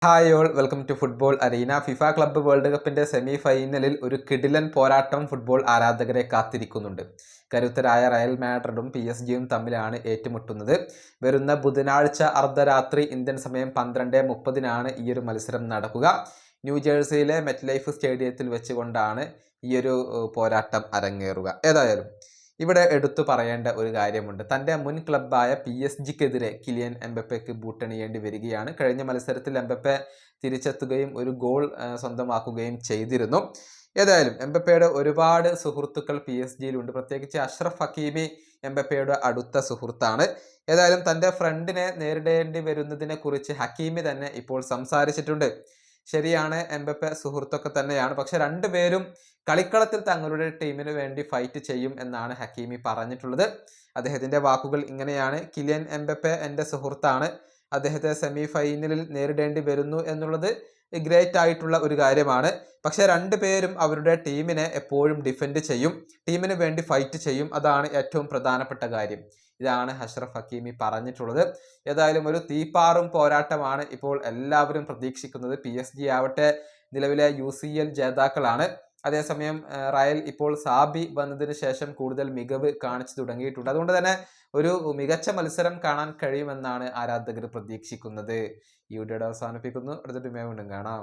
Hi all welcome to football arena. FIFA club world കപ്പിന്റെ semi ഫൈനലിൽ ഒരു കിടിലൻ പോരാട്ടം ഫുട്ബോൾ ആരാധകരെ കാത്തിരിക്കുന്നുണ്ട്. കരുത്തരായ റയൽ മാഡ്രിഡും PSG-യും തമ്മിലാണ് ഏറ്റുമുട്ടുന്നത്. വരുന്ന ബുധനാഴ്ച അർദ്ധരാത്രി ഇന്ത്യൻ സമയം 12:30 ഈയൊരു മത്സരം നടക്കുക. ന്യൂജേഴ്സിയിലെ മെറ്റ്ലൈഫ് സ്റ്റേഡിയത്തിൽ വെച്ചുകൊണ്ടാണ് ഈയൊരു പോരാട്ടം അരങ്ങേറുക. ഏതായാലും ഇവിടെ എടുത്തു പറയേണ്ട ഒരു കാര്യമുണ്ട്. തൻ്റെ മുൻ ക്ലബ്ബായ PSG-ക്കെതിരെ കിലിയൻ എംബപ്പയ്ക്ക് ബൂട്ടണിയേണ്ടി വരികയാണ്. കഴിഞ്ഞ മത്സരത്തിൽ എംബപ്പെ തിരിച്ചെത്തുകയും ഒരു ഗോൾ സ്വന്തമാക്കുകയും ചെയ്തിരുന്നു. ഏതായാലും എംബപ്പയുടെ ഒരുപാട് സുഹൃത്തുക്കൾ PSG-യിലുണ്ട്. പ്രത്യേകിച്ച് അഷ്റഫ് ഹക്കീമി എംബപ്പയുടെ അടുത്ത സുഹൃത്താണ്. ഏതായാലും തൻ്റെ ഫ്രണ്ടിനെ നേരിടേണ്ടി വരുന്നതിനെ കുറിച്ച് ഹക്കീമി തന്നെ ഇപ്പോൾ സംസാരിച്ചിട്ടുണ്ട്. ശരിയാണ്, എംബപ്പെ സുഹൃത്തൊക്കെ തന്നെയാണ്. പക്ഷെ രണ്ടുപേരും കളിക്കളത്തിൽ തങ്ങളുടെ ടീമിന് വേണ്ടി ഫൈറ്റ് ചെയ്യും എന്നാണ് ഹക്കീമി പറഞ്ഞിട്ടുള്ളത്. അദ്ദേഹത്തിന്റെ വാക്കുകൾ ഇങ്ങനെയാണ്: കിലിയൻ എംബപ്പെ എൻ്റെ സുഹൃത്താണ്. അദ്ദേഹത്തെ സെമി ഫൈനലിൽ നേരിടേണ്ടി വരുന്നു എന്നുള്ളത് ഗ്രേറ്റ് ആയിട്ടുള്ള ഒരു കാര്യമാണ്. പക്ഷെ രണ്ടുപേരും അവരുടെ ടീമിനെ എപ്പോഴും ഡിഫെൻഡ് ചെയ്യും, ടീമിന് വേണ്ടി ഫൈറ്റ് ചെയ്യും. അതാണ് ഏറ്റവും പ്രധാനപ്പെട്ട കാര്യം. ഇതാണ് അഷ്റഫ് ഹക്കീമി പറഞ്ഞിട്ടുള്ളത്. ഏതായാലും ഒരു തീപ്പാറും പോരാട്ടമാണ് ഇപ്പോൾ എല്ലാവരും പ്രതീക്ഷിക്കുന്നത്. PSG ആവട്ടെ നിലവിലെ UCL ജേതാക്കളാണ്. അതേസമയം റയൽ ഇപ്പോൾ സാബി വന്നതിന് ശേഷം കൂടുതൽ മികവ് കാണിച്ചു തുടങ്ങിയിട്ടുണ്ട്. അതുകൊണ്ട് തന്നെ ഒരു മികച്ച മത്സരം കാണാൻ കഴിയുമെന്നാണ് ആരാധകർ പ്രതീക്ഷിക്കുന്നത്. ഈ വീഡിയോ അവസാനിപ്പിക്കുന്നു. അടുത്ത വീണ്ടും കാണാം.